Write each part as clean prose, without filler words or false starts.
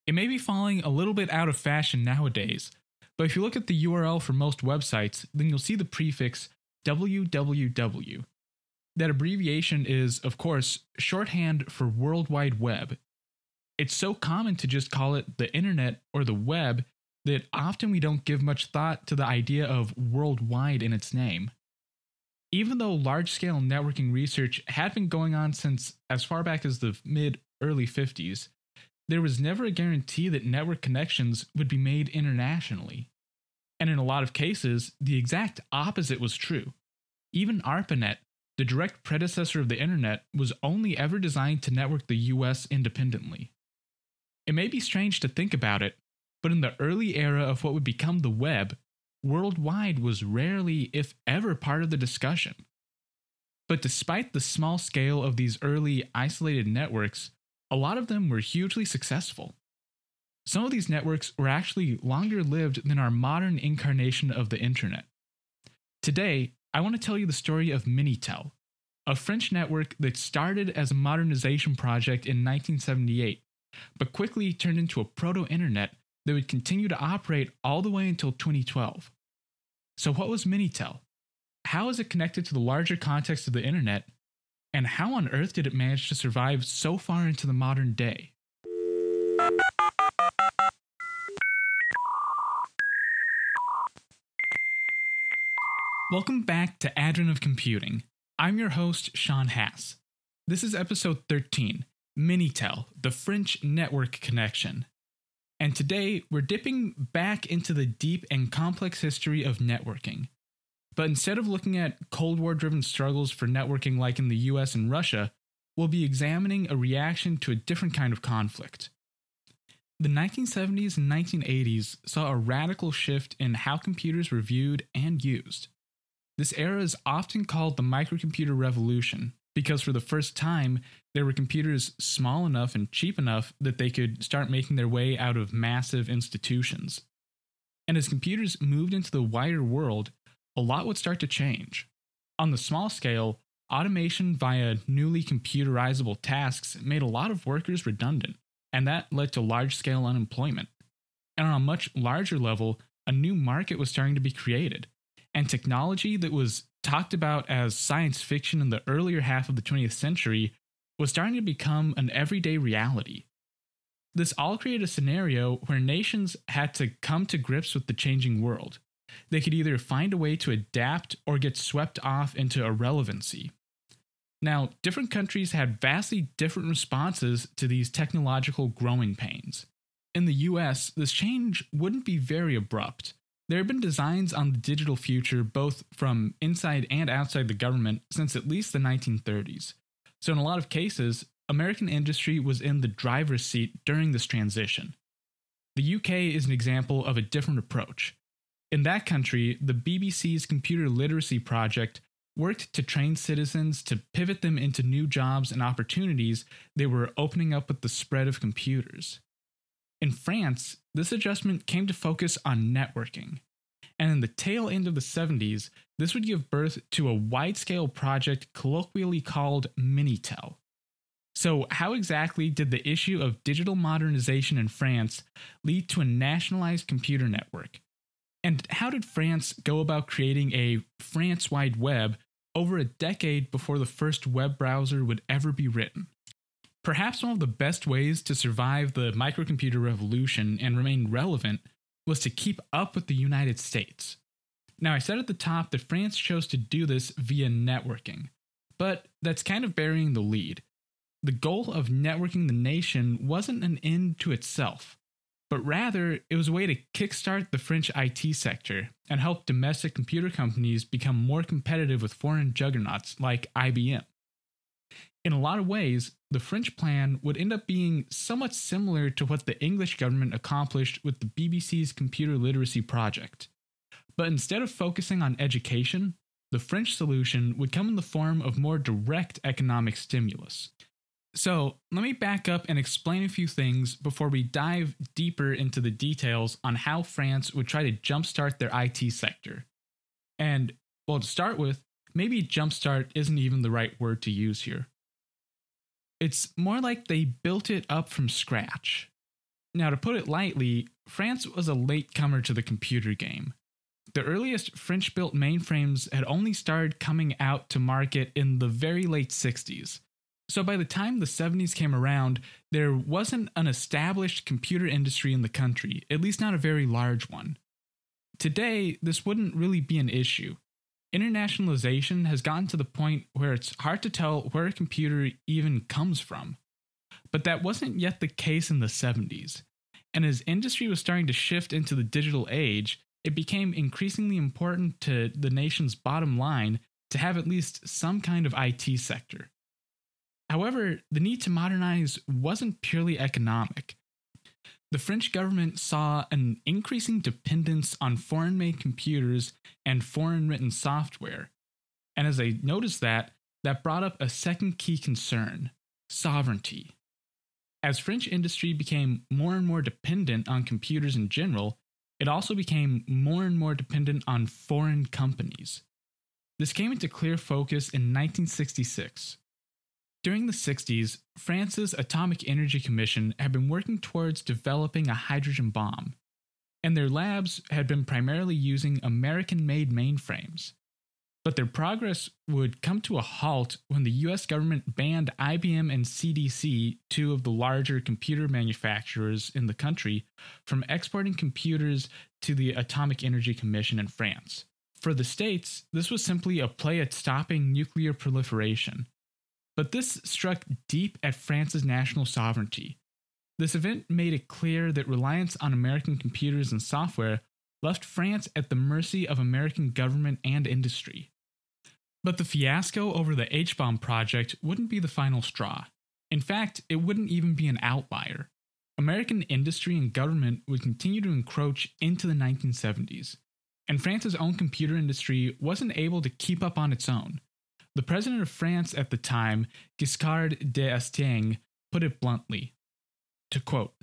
It may be falling a little bit out of fashion nowadays, but if you look at the URL for most websites, then you'll see the prefix www. That abbreviation is, of course, shorthand for World Wide Web. It's so common to just call it the internet or the web that often we don't give much thought to the idea of worldwide in its name. Even though large-scale networking research had been going on since as far back as the mid-early 50s, there was never a guarantee that network connections would be made internationally. And in a lot of cases, the exact opposite was true. Even ARPANET, the direct predecessor of the internet, was only ever designed to network the US independently. It may be strange to think about it, but in the early era of what would become the web, worldwide was rarely, if ever, part of the discussion. But despite the small scale of these early isolated networks, a lot of them were hugely successful. Some of these networks were actually longer lived than our modern incarnation of the internet. Today, I want to tell you the story of Minitel, a French network that started as a modernization project in 1978, but quickly turned into a proto-internet that would continue to operate all the way until 2012. So what was Minitel? How is it connected to the larger context of the internet? And how on earth did it manage to survive so far into the modern day? Welcome back to Advent of Computing. I'm your host, Sean Hass. This is episode 13, Minitel, the French network connection. And today, we're dipping back into the deep and complex history of networking. But instead of looking at Cold War-driven struggles for networking like in the US and Russia, we'll be examining a reaction to a different kind of conflict. The 1970s and 1980s saw a radical shift in how computers were viewed and used. This era is often called the microcomputer revolution, because for the first time, there were computers small enough and cheap enough that they could start making their way out of massive institutions. And as computers moved into the wider world, a lot would start to change. On the small scale, automation via newly computerizable tasks made a lot of workers redundant, and that led to large-scale unemployment. And on a much larger level, a new market was starting to be created, and technology that was talked about as science fiction in the earlier half of the 20th century was starting to become an everyday reality. This all created a scenario where nations had to come to grips with the changing world. They could either find a way to adapt or get swept off into irrelevancy. Now, different countries had vastly different responses to these technological growing pains. In the US, this change wouldn't be very abrupt. There have been designs on the digital future both from inside and outside the government since at least the 1930s. So in a lot of cases, American industry was in the driver's seat during this transition. The UK is an example of a different approach. In that country, the BBC's Computer Literacy Project worked to train citizens to pivot them into new jobs and opportunities they were opening up with the spread of computers. In France, this adjustment came to focus on networking. And in the tail end of the 70s, this would give birth to a wide-scale project colloquially called Minitel. So how exactly did the issue of digital modernization in France lead to a nationalized computer network? And how did France go about creating a France-wide web over a decade before the first web browser would ever be written? Perhaps one of the best ways to survive the microcomputer revolution and remain relevant was to keep up with the United States. Now, I said at the top that France chose to do this via networking, but that's kind of burying the lead. The goal of networking the nation wasn't an end to itself, but rather it was a way to kickstart the French IT sector and help domestic computer companies become more competitive with foreign juggernauts like IBM. In a lot of ways, the French plan would end up being somewhat similar to what the English government accomplished with the BBC's Computer Literacy Project. But instead of focusing on education, the French solution would come in the form of more direct economic stimulus. So, let me back up and explain a few things before we dive deeper into the details on how France would try to jumpstart their IT sector. And, well, to start with, maybe jumpstart isn't even the right word to use here. It's more like they built it up from scratch. Now, to put it lightly, France was a latecomer to the computer game. The earliest French-built mainframes had only started coming out to market in the very late 60s. So by the time the 70s came around, there wasn't an established computer industry in the country, at least not a very large one. Today, this wouldn't really be an issue. Internationalization has gotten to the point where it's hard to tell where a computer even comes from. But that wasn't yet the case in the 70s. And as industry was starting to shift into the digital age, it became increasingly important to the nation's bottom line to have at least some kind of IT sector. However, the need to modernize wasn't purely economic. The French government saw an increasing dependence on foreign-made computers and foreign-written software. And as they noticed that brought up a second key concern: sovereignty. As French industry became more and more dependent on computers in general, it also became more and more dependent on foreign companies. This came into clear focus in 1966. During the 60s, France's Atomic Energy Commission had been working towards developing a hydrogen bomb, and their labs had been primarily using American-made mainframes. But their progress would come to a halt when the US government banned IBM and CDC, two of the larger computer manufacturers in the country, from exporting computers to the Atomic Energy Commission in France. For the States, this was simply a play at stopping nuclear proliferation. But this struck deep at France's national sovereignty. This event made it clear that reliance on American computers and software left France at the mercy of American government and industry. But the fiasco over the H-bomb project wouldn't be the final straw. In fact, it wouldn't even be an outlier. American industry and government would continue to encroach into the 1970s, and France's own computer industry wasn't able to keep up on its own. The president of France at the time, Giscard d'Estaing, put it bluntly, to quote,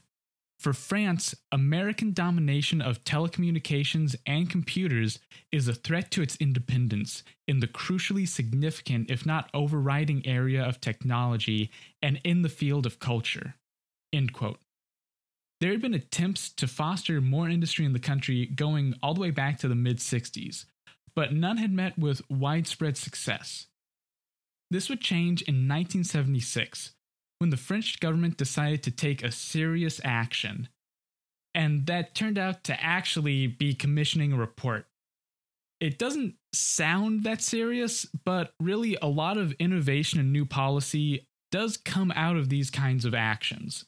"For France, American domination of telecommunications and computers is a threat to its independence in the crucially significant, if not overriding, area of technology and in the field of culture." End quote. There had been attempts to foster more industry in the country going all the way back to the mid-60s, but none had met with widespread success. This would change in 1976, when the French government decided to take a serious action, and that turned out to actually be commissioning a report. It doesn't sound that serious, but really a lot of innovation and new policy does come out of these kinds of actions.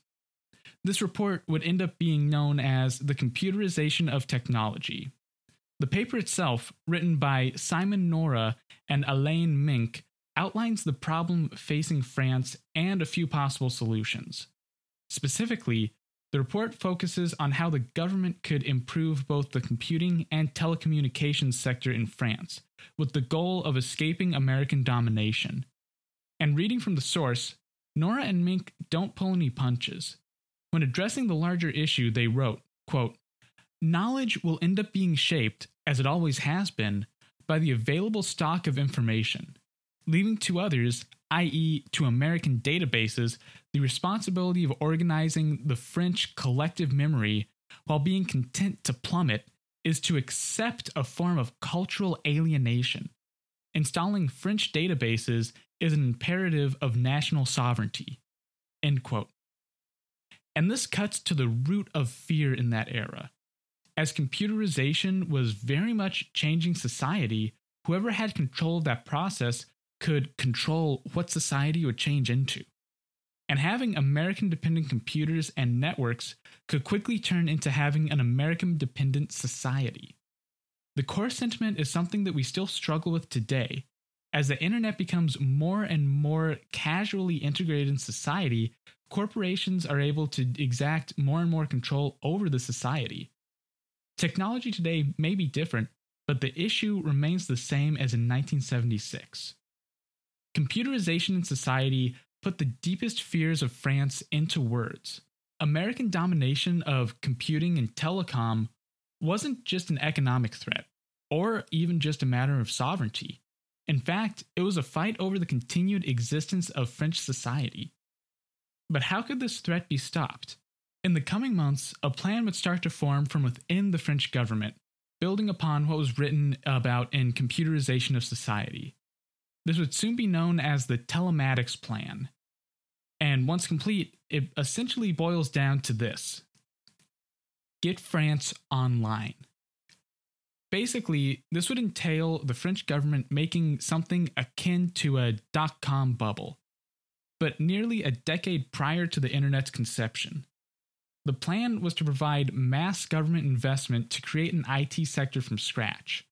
This report would end up being known as the Computerization of Technology. The paper itself, written by Simon Nora and Alain Mink, outlines the problem facing France and a few possible solutions. Specifically, the report focuses on how the government could improve both the computing and telecommunications sector in France, with the goal of escaping American domination. And reading from the source, Nora and Mink don't pull any punches. When addressing the larger issue, they wrote, quote, "Knowledge will end up being shaped, as it always has been, by the available stock of information, leaving to others, i.e. to American databases, the responsibility of organizing the French collective memory while being content to plummet is to accept a form of cultural alienation. Installing French databases is an imperative of national sovereignty." End quote. And this cuts to the root of fear in that era. As computerization was very much changing society, whoever had control of that process could control what society would change into. And having American-dependent computers and networks could quickly turn into having an American-dependent society. The core sentiment is something that we still struggle with today. As the internet becomes more and more casually integrated in society, corporations are able to exact more and more control over the society. Technology today may be different, but the issue remains the same as in 1976. Computerization in society put the deepest fears of France into words. American domination of computing and telecom wasn't just an economic threat, or even just a matter of sovereignty. In fact, it was a fight over the continued existence of French society. But how could this threat be stopped? In the coming months, a plan would start to form from within the French government, building upon what was written about in Computerization of Society. This would soon be known as the Telematics Plan. And once complete, it essentially boils down to this: get France online. Basically, this would entail the French government making something akin to a dot-com bubble, but nearly a decade prior to the internet's conception. The plan was to provide mass government investment to create an IT sector from scratch.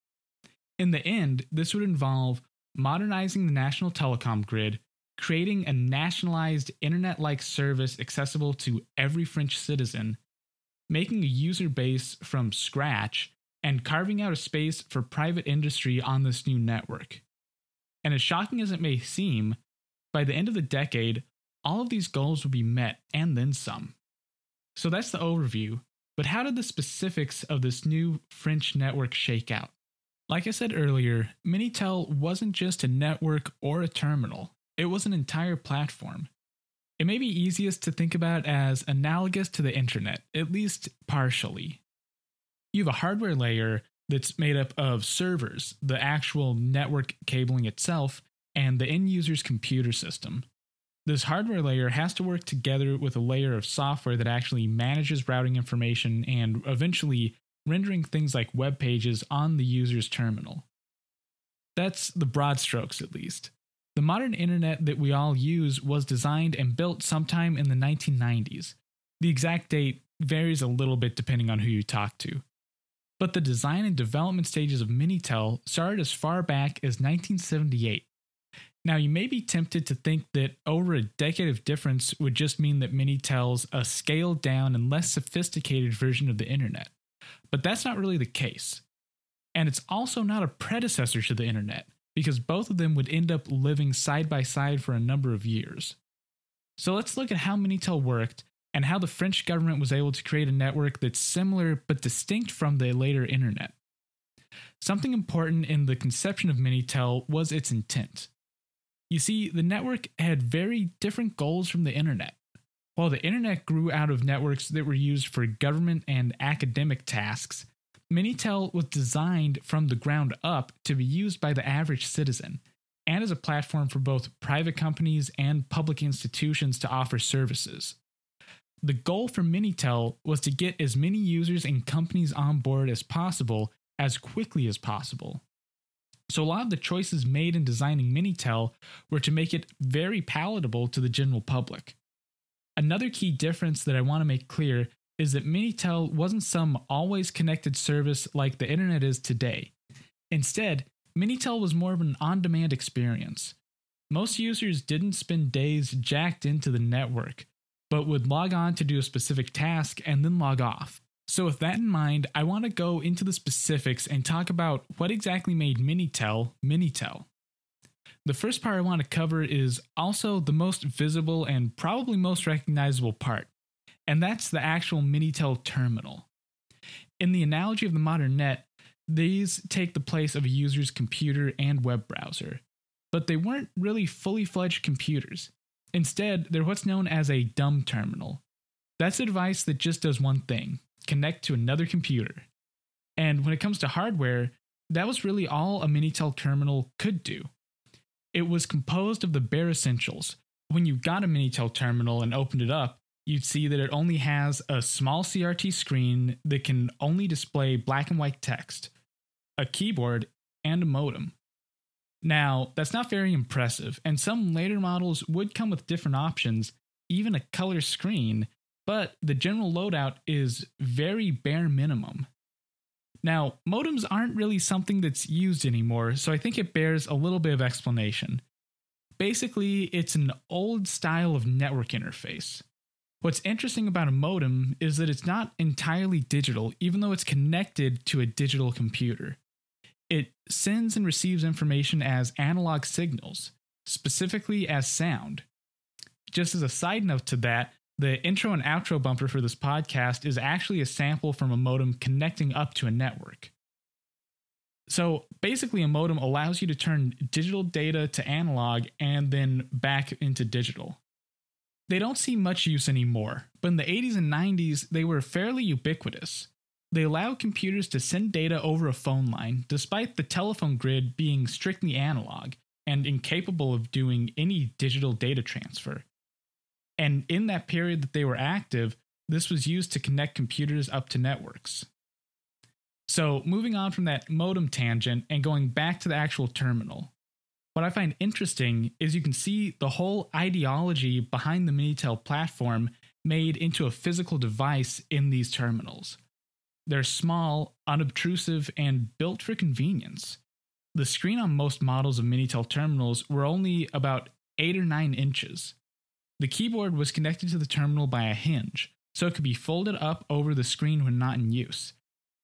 In the end, this would involve modernizing the national telecom grid, creating a nationalized internet-like service accessible to every French citizen, making a user base from scratch, and carving out a space for private industry on this new network. And as shocking as it may seem, by the end of the decade, all of these goals would be met and then some. So that's the overview, but how did the specifics of this new French network shake out? Like I said earlier, Minitel wasn't just a network or a terminal, it was an entire platform. It may be easiest to think about as analogous to the internet, at least partially. You have a hardware layer that's made up of servers, the actual network cabling itself, and the end user's computer system. This hardware layer has to work together with a layer of software that actually manages routing information and eventually rendering things like web pages on the user's terminal. That's the broad strokes, at least. The modern internet that we all use was designed and built sometime in the 1990s. The exact date varies a little bit depending on who you talk to. But the design and development stages of Minitel started as far back as 1978. Now, you may be tempted to think that over a decade of difference would just mean that Minitel's a scaled down and less sophisticated version of the internet. But that's not really the case. And it's also not a predecessor to the internet, because both of them would end up living side by side for a number of years. So let's look at how Minitel worked and how the French government was able to create a network that's similar but distinct from the later internet. Something important in the conception of Minitel was its intent. You see, the network had very different goals from the internet. While the internet grew out of networks that were used for government and academic tasks, Minitel was designed from the ground up to be used by the average citizen, and as a platform for both private companies and public institutions to offer services. The goal for Minitel was to get as many users and companies on board as possible as quickly as possible. So a lot of the choices made in designing Minitel were to make it very palatable to the general public. Another key difference that I want to make clear is that Minitel wasn't some always connected service like the internet is today. Instead, Minitel was more of an on-demand experience. Most users didn't spend days jacked into the network, but would log on to do a specific task and then log off. So with that in mind, I want to go into the specifics and talk about what exactly made Minitel Minitel. The first part I want to cover is also the most visible and probably most recognizable part, and that's the actual Minitel terminal. In the analogy of the modern net, these take the place of a user's computer and web browser, but they weren't really fully fledged computers. Instead, they're what's known as a dumb terminal. That's a device that just does one thing: connect to another computer. And when it comes to hardware, that was really all a Minitel terminal could do. It was composed of the bare essentials. When you got a Minitel terminal and opened it up, you'd see that it only has a small CRT screen that can only display black and white text, a keyboard, and a modem. Now, that's not very impressive, and some later models would come with different options, even a color screen, but the general loadout is very bare minimum. Now, modems aren't really something that's used anymore, so I think it bears a little bit of explanation. Basically, it's an old style of network interface. What's interesting about a modem is that it's not entirely digital, even though it's connected to a digital computer. It sends and receives information as analog signals, specifically as sound. Just as a side note to that, the intro and outro bumper for this podcast is actually a sample from a modem connecting up to a network. So basically, a modem allows you to turn digital data to analog and then back into digital. They don't see much use anymore, but in the 80s and 90s, they were fairly ubiquitous. They allowed computers to send data over a phone line, despite the telephone grid being strictly analog and incapable of doing any digital data transfer. And in that period that they were active, this was used to connect computers up to networks. So, moving on from that modem tangent and going back to the actual terminal. What I find interesting is you can see the whole ideology behind the Minitel platform made into a physical device in these terminals. They're small, unobtrusive, and built for convenience. The screen on most models of Minitel terminals were only about 8 or 9 inches. The keyboard was connected to the terminal by a hinge, so it could be folded up over the screen when not in use.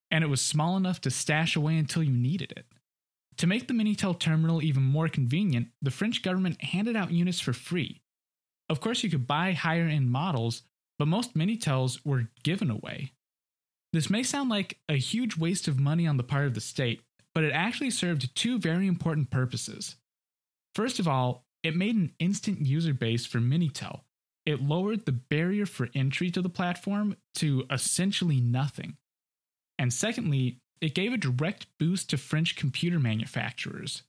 And it was small enough to stash away until you needed it. To make the Minitel terminal even more convenient, the French government handed out units for free. Of course, you could buy higher-end models, but most Minitels were given away. This may sound like a huge waste of money on the part of the state, but it actually served 2 very important purposes. First of all, it made an instant user base for Minitel. It lowered the barrier for entry to the platform to essentially nothing. And secondly, it gave a direct boost to French computer manufacturers.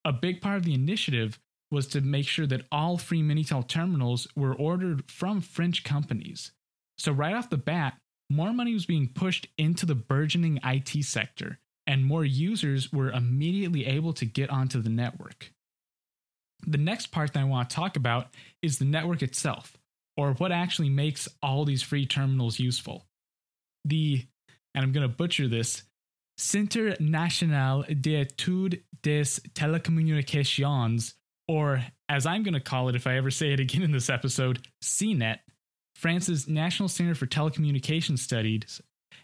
A big part of the initiative was to make sure that all free Minitel terminals were ordered from French companies. So right off the bat, more money was being pushed into the burgeoning IT sector, and more users were immediately able to get onto the network. The next part that I want to talk about is the network itself, or what actually makes all these free terminals useful. And I'm going to butcher this, Centre National d'Études des Télécommunications, or as I'm going to call it if I ever say it again in this episode, CNET, France's National Center for Telecommunication Studies,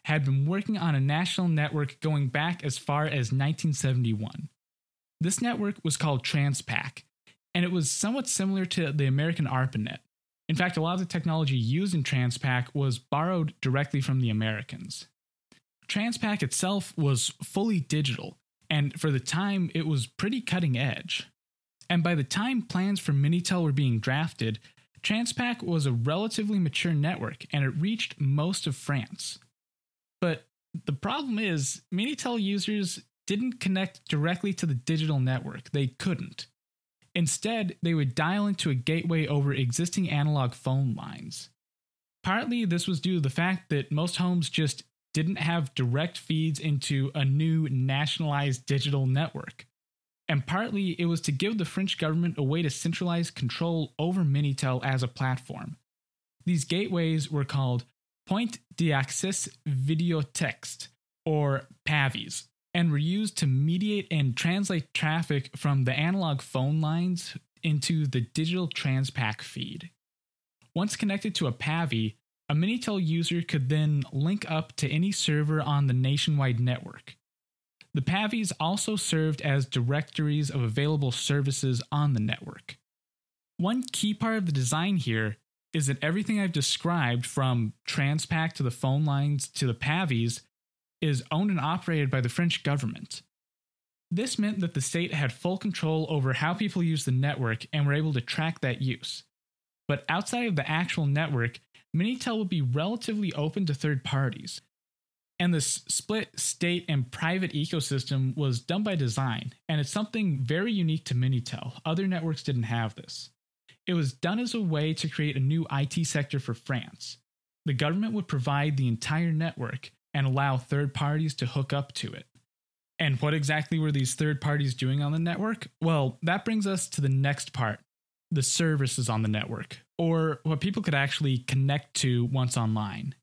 had been working on a national network going back as far as 1971. This network was called Transpac, and it was somewhat similar to the American ARPANET. In fact, a lot of the technology used in Transpac was borrowed directly from the Americans. Transpac itself was fully digital, and for the time, it was pretty cutting edge. And by the time plans for Minitel were being drafted, Transpac was a relatively mature network, and it reached most of France. But the problem is, Minitel users didn't connect directly to the digital network. They couldn't. Instead, they would dial into a gateway over existing analog phone lines. Partly, this was due to the fact that most homes just didn't have direct feeds into a new nationalized digital network. And partly, it was to give the French government a way to centralize control over Minitel as a platform. These gateways were called Point d'Accès Videotexte, or PAVIs, and were used to mediate and translate traffic from the analog phone lines into the digital Transpac feed. Once connected to a PAVI, a Minitel user could then link up to any server on the nationwide network. The PAVIs also served as directories of available services on the network. One key part of the design here is that everything I've described, from Transpac to the phone lines to the PAVIs, is owned and operated by the French government. This meant that the state had full control over how people used the network and were able to track that use. But outside of the actual network, Minitel would be relatively open to third parties. And this split state and private ecosystem was done by design, and it's something very unique to Minitel. Other networks didn't have this. It was done as a way to create a new IT sector for France. The government would provide the entire network and allow third parties to hook up to it. And what exactly were these third parties doing on the network? Well, that brings us to the next part, the services on the network, or what people could actually connect to once online.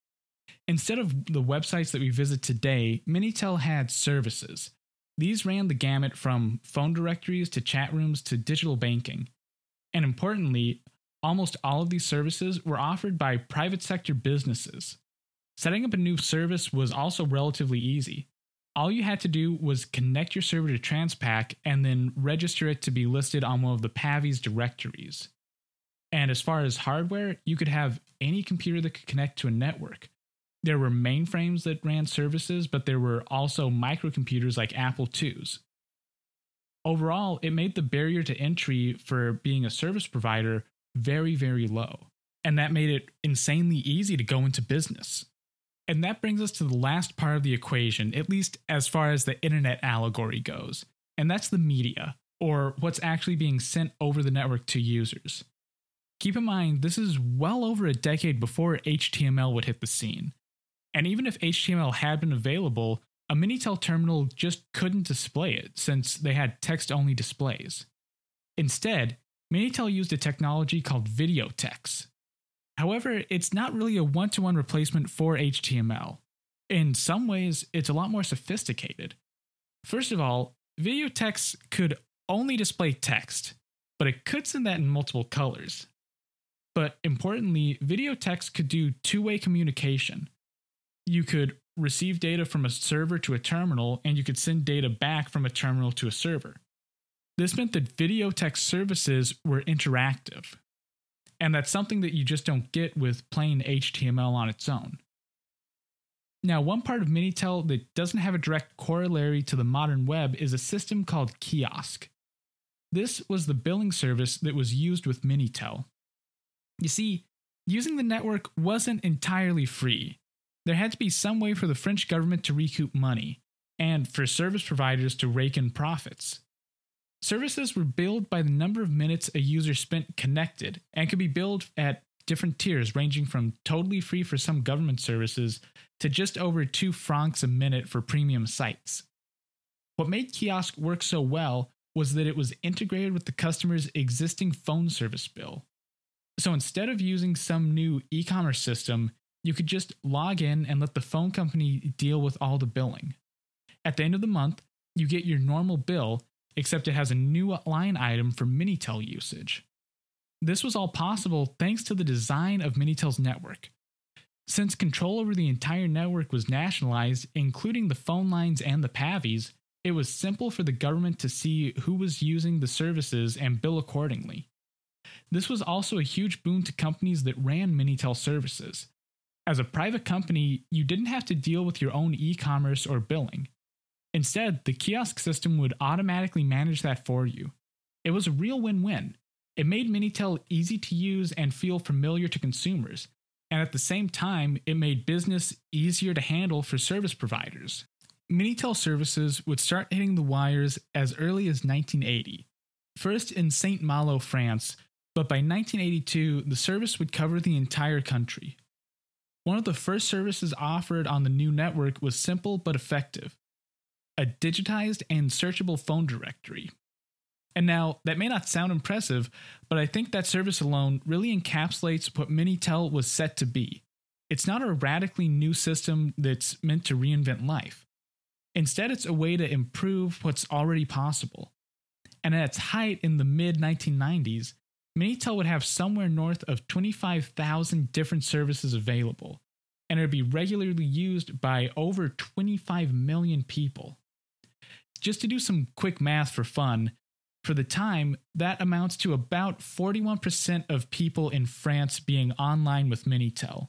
Instead of the websites that we visit today, Minitel had services. These ran the gamut from phone directories to chat rooms to digital banking. And importantly, almost all of these services were offered by private sector businesses. Setting up a new service was also relatively easy. All you had to do was connect your server to Transpac and then register it to be listed on one of the PAVI's directories. And as far as hardware, you could have any computer that could connect to a network. There were mainframes that ran services, but there were also microcomputers like Apple IIs. Overall, it made the barrier to entry for being a service provider very, very low. and that made it insanely easy to go into business. And that brings us to the last part of the equation, at least as far as the internet allegory goes, and that's the media, or what's actually being sent over the network to users. Keep in mind, this is well over a decade before HTML would hit the scene. And even if HTML had been available, a Minitel terminal just couldn't display it since they had text-only displays. Instead, Minitel used a technology called video text. However, it's not really a one-to-one replacement for HTML. In some ways, it's a lot more sophisticated. First of all, video text could only display text, but it could send that in multiple colors. But importantly, video text could do two-way communication. You could receive data from a server to a terminal, and you could send data back from a terminal to a server. This meant that video text services were interactive. And that's something that you just don't get with plain HTML on its own. Now, one part of Minitel that doesn't have a direct corollary to the modern web is a system called Kiosk. This was the billing service that was used with Minitel. You see, using the network wasn't entirely free. There had to be some way for the French government to recoup money, and for service providers to rake in profits. Services were billed by the number of minutes a user spent connected, and could be billed at different tiers ranging from totally free for some government services to just over 2 francs a minute for premium sites. What made Kiosk work so well was that it was integrated with the customer's existing phone service bill. So instead of using some new e-commerce system, you could just log in and let the phone company deal with all the billing. At the end of the month, you get your normal bill, except it has a new line item for Minitel usage. This was all possible thanks to the design of Minitel's network. Since control over the entire network was nationalized, including the phone lines and the PAVIs, it was simple for the government to see who was using the services and bill accordingly. This was also a huge boon to companies that ran Minitel services. As a private company, you didn't have to deal with your own e-commerce or billing. Instead, the kiosk system would automatically manage that for you. It was a real win-win. It made Minitel easy to use and feel familiar to consumers, and at the same time, it made business easier to handle for service providers. Minitel services would start hitting the wires as early as 1980, first in Saint-Malo, France, but by 1982, the service would cover the entire country. One of the first services offered on the new network was simple but effective: a digitized and searchable phone directory. And now, that may not sound impressive, but I think that service alone really encapsulates what Minitel was set to be. It's not a radically new system that's meant to reinvent life. Instead, it's a way to improve what's already possible. And at its height in the mid-1990s, Minitel would have somewhere north of 25,000 different services available, and it would be regularly used by over 25 million people. Just to do some quick math for fun, for the time, that amounts to about 41% of people in France being online with Minitel.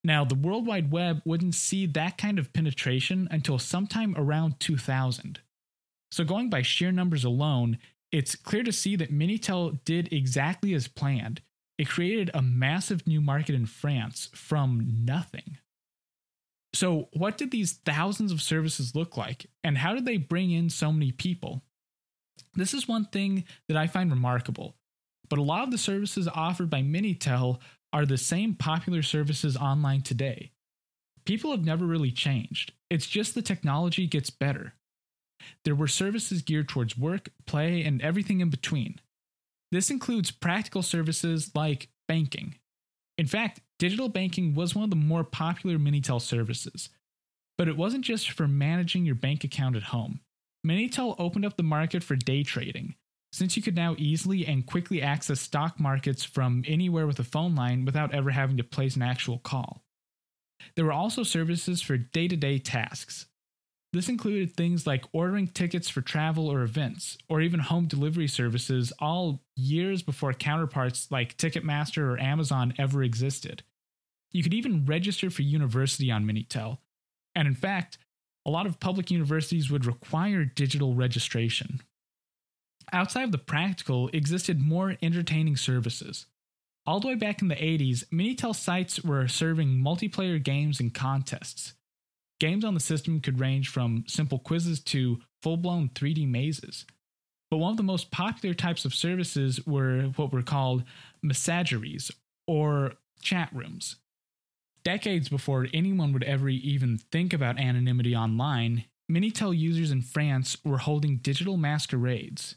Now, the World Wide Web wouldn't see that kind of penetration until sometime around 2000. So going by sheer numbers alone, it's clear to see that Minitel did exactly as planned. It created a massive new market in France from nothing. So what did these thousands of services look like, and how did they bring in so many people? This is one thing that I find remarkable, but a lot of the services offered by Minitel are the same popular services online today. People have never really changed. It's just the technology gets better. There were services geared towards work, play, and everything in between. This includes practical services like banking. In fact, digital banking was one of the more popular Minitel services. But it wasn't just for managing your bank account at home. Minitel opened up the market for day trading, since you could now easily and quickly access stock markets from anywhere with a phone line without ever having to place an actual call. There were also services for day-to-day tasks. This included things like ordering tickets for travel or events, or even home delivery services, all years before counterparts like Ticketmaster or Amazon ever existed. You could even register for university on Minitel, and in fact, a lot of public universities would require digital registration. Outside of the practical existed more entertaining services. All the way back in the 80s, Minitel sites were serving multiplayer games and contests. Games on the system could range from simple quizzes to full-blown 3D mazes. But one of the most popular types of services were what were called messageries, or chat rooms. Decades before anyone would ever even think about anonymity online, Minitel users in France were holding digital masquerades.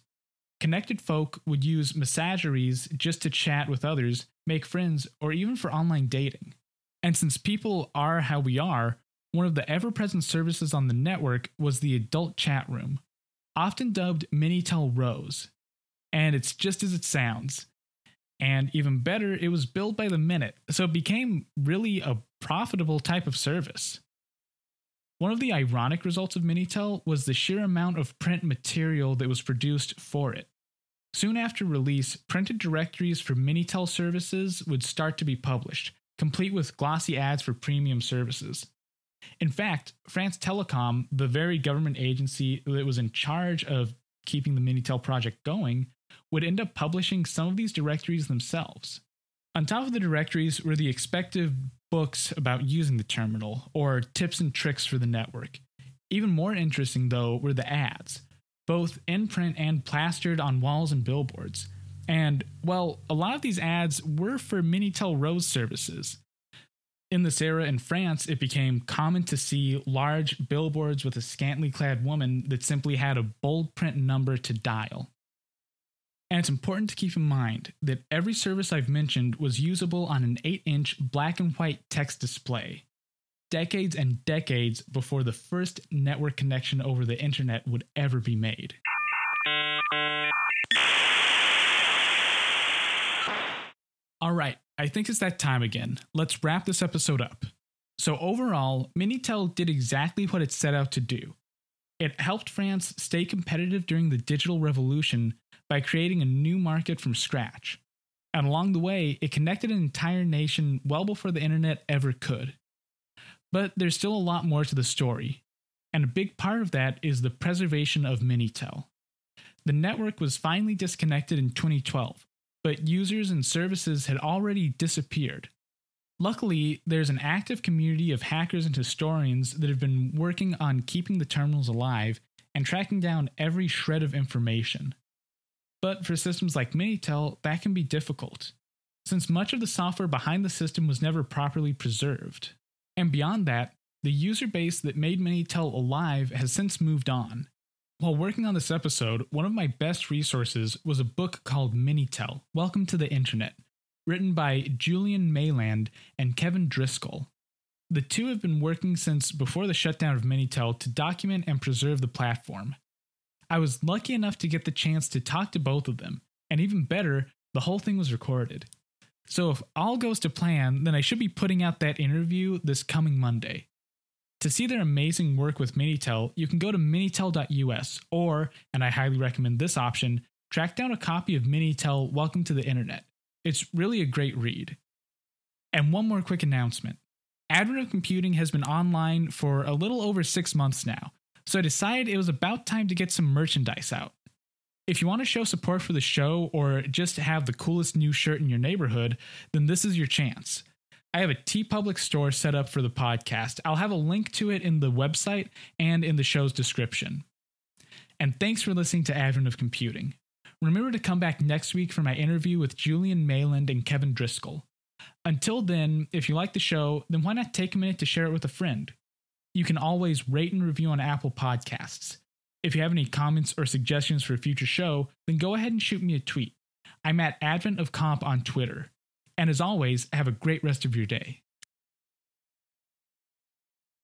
Connected folk would use messageries just to chat with others, make friends, or even for online dating. And since people are how we are, one of the ever-present services on the network was the adult chat room, often dubbed Minitel Rose. And it's just as it sounds. And even better, it was billed by the minute, so it became really a profitable type of service. One of the ironic results of Minitel was the sheer amount of print material that was produced for it. Soon after release, printed directories for Minitel services would start to be published, complete with glossy ads for premium services. In fact, France Telecom, the very government agency that was in charge of keeping the Minitel project going, would end up publishing some of these directories themselves. On top of the directories were the expected books about using the terminal, or tips and tricks for the network. Even more interesting, though, were the ads, both in print and plastered on walls and billboards. And, well, a lot of these ads were for Minitel Rose services. In this era in France, it became common to see large billboards with a scantily clad woman that simply had a bold print number to dial. And it's important to keep in mind that every service I've mentioned was usable on an 8-inch black and white text display, decades and decades before the first network connection over the internet would ever be made. Alright, I think it's that time again. Let's wrap this episode up. So overall, Minitel did exactly what it set out to do. It helped France stay competitive during the digital revolution by creating a new market from scratch. And along the way, it connected an entire nation well before the internet ever could. But there's still a lot more to the story, and a big part of that is the preservation of Minitel. The network was finally disconnected in 2012, but users and services had already disappeared. Luckily, there's an active community of hackers and historians that have been working on keeping the terminals alive and tracking down every shred of information. But for systems like Minitel, that can be difficult, since much of the software behind the system was never properly preserved. And beyond that, the user base that made Minitel alive has since moved on. While working on this episode, one of my best resources was a book called Minitel, Welcome to the Internet, written by Julian Mayland and Kevin Driscoll. The two have been working since before the shutdown of Minitel to document and preserve the platform. I was lucky enough to get the chance to talk to both of them, and even better, the whole thing was recorded. So if all goes to plan, then I should be putting out that interview this coming Monday. To see their amazing work with Minitel, you can go to minitel.us or, and I highly recommend this option, track down a copy of Minitel Welcome to the Internet. It's really a great read. And one more quick announcement. Advent of Computing has been online for a little over 6 months now, so I decided it was about time to get some merchandise out. If you want to show support for the show or just have the coolest new shirt in your neighborhood, then this is your chance. I have a TeePublic store set up for the podcast. I'll have a link to it in the website and in the show's description. And thanks for listening to Advent of Computing. Remember to come back next week for my interview with Julian Mayland and Kevin Driscoll. Until then, if you like the show, then why not take a minute to share it with a friend? You can always rate and review on Apple Podcasts. If you have any comments or suggestions for a future show, then go ahead and shoot me a tweet. I'm at Advent of Comp on Twitter. And as always, have a great rest of your day.